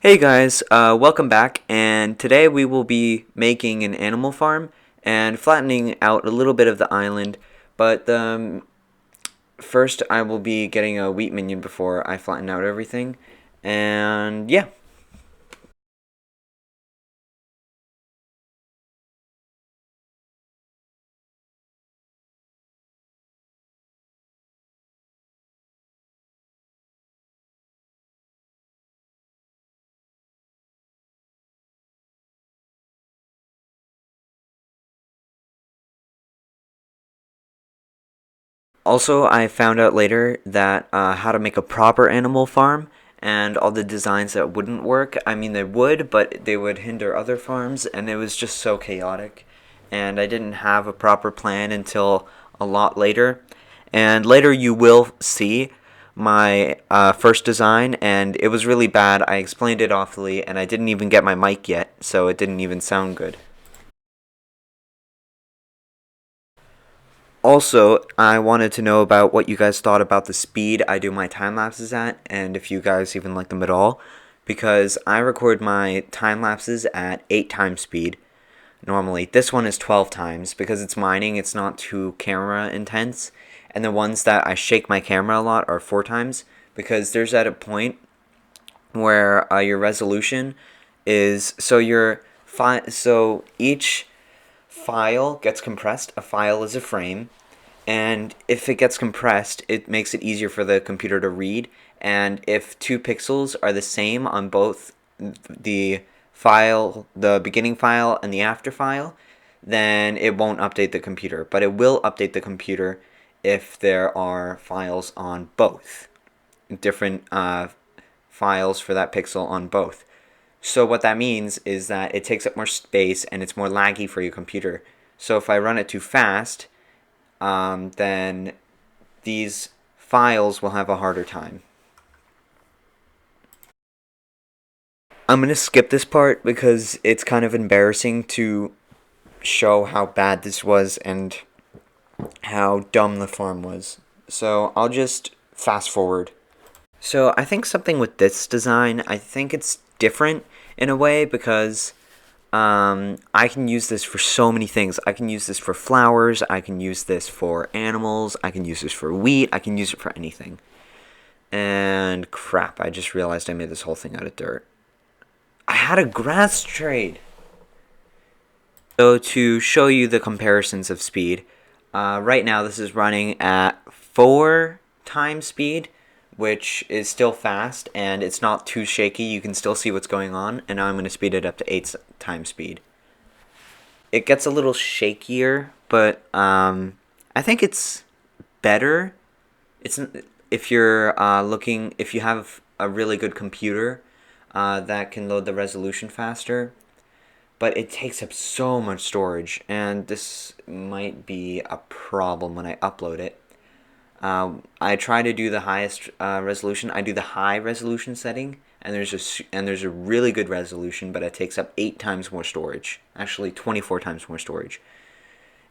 Hey guys, welcome back, and today we will be making an animal farm and flattening out a little bit of the island, but first I will be getting a wheat minion before I flatten out everything, and yeah. Also, I found out later that how to make a proper animal farm and all the designs that wouldn't work. I mean, they would, but they would hinder other farms, and it was just so chaotic. And I didn't have a proper plan until a lot later. And later, you will see my first design, and it was really bad. I explained it awfully, and I didn't even get my mic yet, so it didn't even sound good. Also, I wanted to know about what you guys thought about the speed I do my time lapses at, and if you guys even like them at all, because I record my time lapses at 8 times speed normally. This one is 12 times because it's mining, it's not too camera intense, and the ones that I shake my camera a lot are 4 times because there's at a point where your resolution is so each file gets compressed. A file is a frame, and if it gets compressed, it makes it easier for the computer to read. And if two pixels are the same on both the file, the beginning file, and the after file, then it won't update the computer. But it will update the computer if there are files on both, different files for that pixel on both. So what that means is that it takes up more space and it's more laggy for your computer. So if I run it too fast, then these files will have a harder time. I'm going to skip this part because it's kind of embarrassing to show how bad this was and how dumb the farm was. So I'll just fast forward. So I think something with this design, I think it's different in a way because I can use this for so many things. I can use this for flowers, I can use this for animals, I can use this for wheat, I can use it for anything. And crap, I just realized I made this whole thing out of dirt. I had a grass trade! So to show you the comparisons of speed, right now this is running at 4 times speed, which is still fast, and it's not too shaky. You can still see what's going on, and now I'm going to speed it up to 8 times speed. It gets a little shakier, but I think it's better. It's if you're if you have a really good computer that can load the resolution faster, but it takes up so much storage, and this might be a problem when I upload it. I try to do the highest resolution. I do the high resolution setting, and there's a really good resolution, but it takes up 8 times more storage. Actually, 24 times more storage,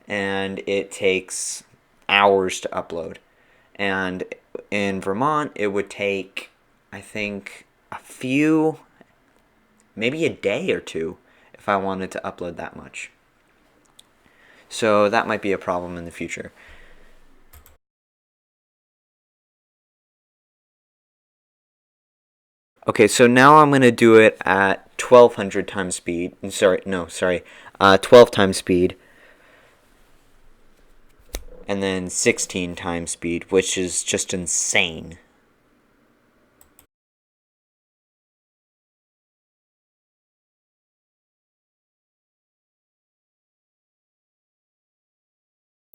and it takes hours to upload. And in Vermont, it would take, I think, maybe a day or two, if I wanted to upload that much. So that might be a problem in the future. Okay, so now I'm going to do it at 1200 times speed. Sorry, no, sorry. 12 times speed. And then 16 times speed, which is just insane.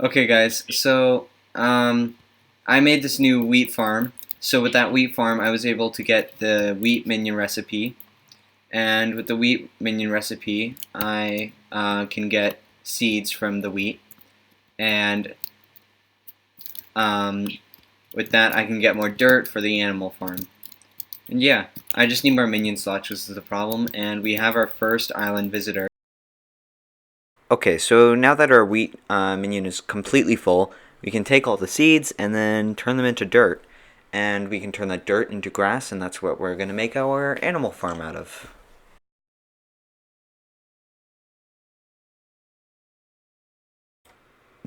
Okay, guys, so I made this new wheat farm. So with that wheat farm, I was able to get the wheat minion recipe. And with the wheat minion recipe, I can get seeds from the wheat. And with that, I can get more dirt for the animal farm. And yeah, I just need more minion slots, which is the problem. And we have our first island visitor. Okay, so now that our wheat minion is completely full, we can take all the seeds and then turn them into dirt. and we can turn that dirt into grass, and that's what we're going to make our animal farm out of.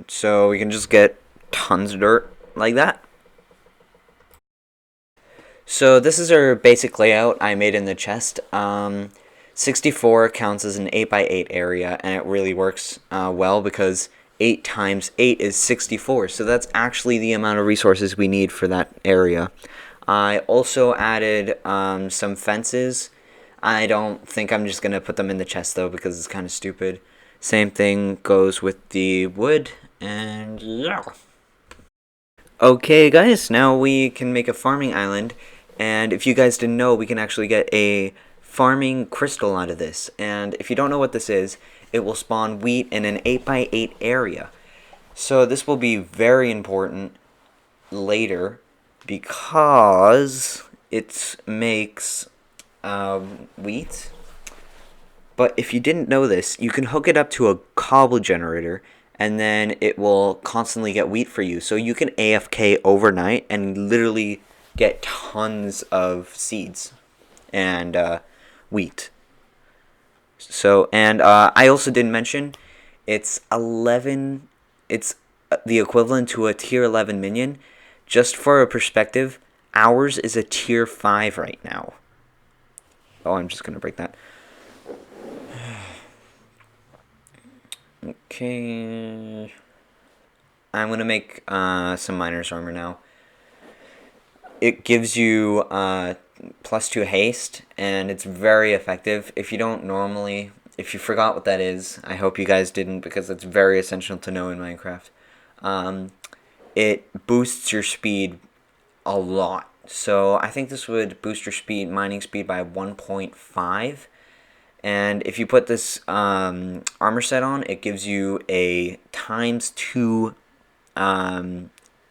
So we can just get tons of dirt like that. So this is our basic layout I made in the chest. 64 counts as an 8x8 area, and it really works well because 8 times 8 is 64, so that's actually the amount of resources we need for that area. I also added some fences. I don't think I'm just going to put them in the chest though because it's kind of stupid. Same thing goes with the wood, and yeah. Okay guys, now we can make a farming island, and if you guys didn't know, we can actually get a farming crystal out of this, and if you don't know what this is, it will spawn wheat in an 8x8 area. So this will be very important later because it makes wheat. But if you didn't know this, you can hook it up to a cobble generator, and then it will constantly get wheat for you. So you can AFK overnight and literally get tons of seeds and wheat. So, and I also didn't mention, it's 11, it's the equivalent to a tier 11 minion. Just for a perspective, ours is a tier 5 right now. Oh, I'm just going to break that. Okay. I'm going to make some miner's armor now. It gives you +2 haste, and it's very effective. If you don't normally, if you forgot what that is, I hope you guys didn't because it's very essential to know in Minecraft. It boosts your speed a lot. So I think this would boost your speed, mining speed by 1.5. And if you put this armor set on, it gives you a ×2.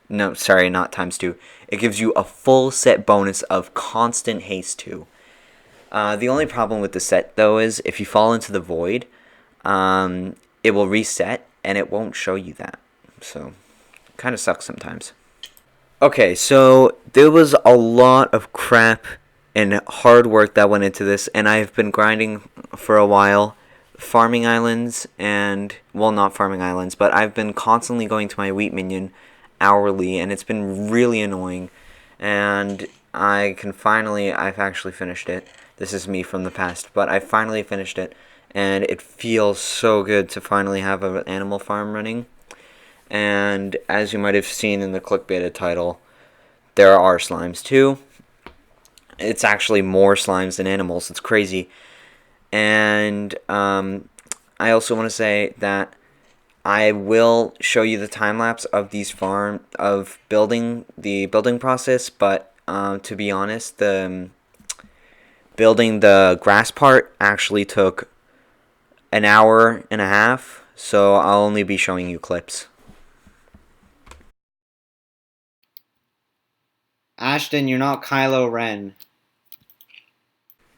No, sorry, not ×2. It gives you a full set bonus of constant haste 2. The only problem with the set, though, is if you fall into the void, it will reset, and it won't show you that. So, kind of sucks sometimes. Okay, so there was a lot of crap and hard work that went into this, and I've been grinding for a while, farming islands, and, well, not farming islands, but I've been constantly going to my wheat minion hourly, and it's been really annoying, and I've actually finished it. This is me from the past, but I finally finished it, and it feels so good to finally have an animal farm running. And as you might have seen in the clickbaited title, there are slimes too. It's actually more slimes than animals. It's crazy. And I also want to say that I will show you the time lapse of the building process. But to be honest, the building the grass part actually took an hour and a half. So I'll only be showing you clips. Ashton, you're not Kylo Ren.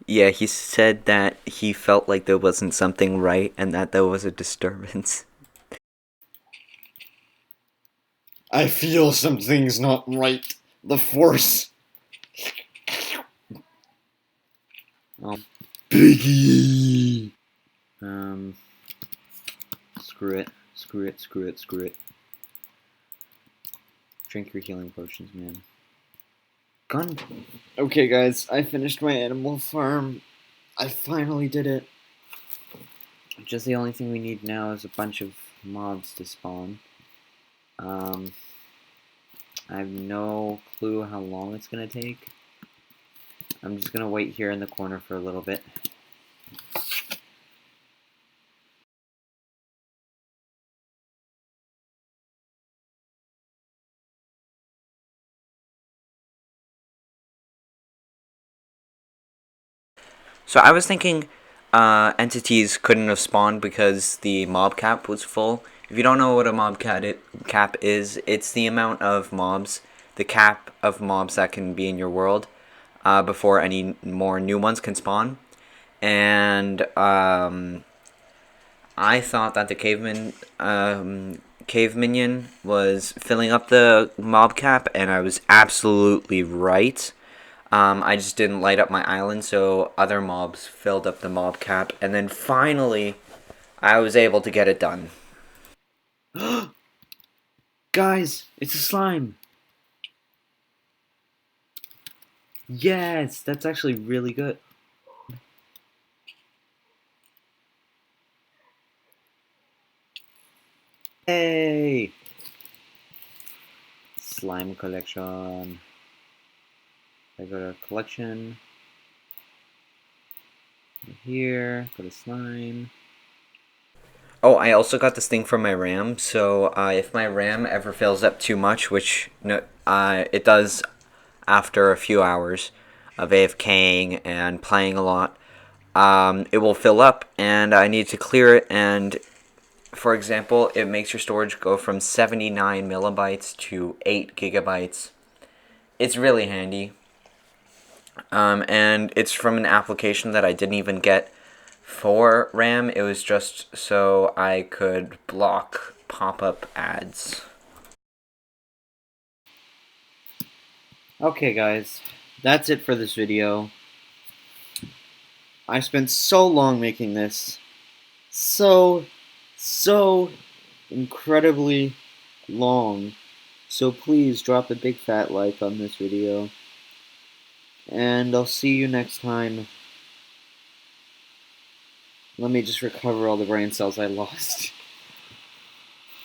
Yeah, he said that he felt like there wasn't something right and that there was a disturbance. I feel something's not right. The Force. Biggie! Screw it. Screw it, screw it, screw it. Drink your healing potions, man. Gun. Okay, guys, I finished my animal farm. I finally did it. Just the only thing we need now is a bunch of mobs to spawn. I have no clue how long it's gonna take. I'm just gonna wait here in the corner for a little bit. So I was thinking entities couldn't have spawned because the mob cap was full. If you don't know what a mob cap is, it's the amount of mobs, the cap of mobs that can be in your world before any more new ones can spawn. And I thought that the cavemen cave minion was filling up the mob cap, and I was absolutely right. I just didn't light up my island, so other mobs filled up the mob cap, and then finally, I was able to get it done. Guys, it's a slime. Yes, that's actually really good. Hey! Slime collection. I go to collection. Here, go to slime. Oh, I also got this thing from my RAM, so if my RAM ever fills up too much, which no, it does after a few hours of AFKing and playing a lot, it will fill up, and I need to clear it. And for example, it makes your storage go from 79 millibytes to 8 gigabytes. It's really handy. And it's from an application that I didn't even get for RAM. It was just so I could block pop-up ads. Okay, guys, that's it for this video. I spent so long making this. So incredibly long. So please drop a big fat like on this video. And I'll see you next time. Let me just recover all the brain cells I lost.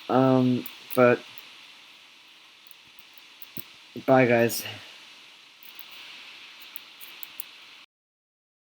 But bye guys.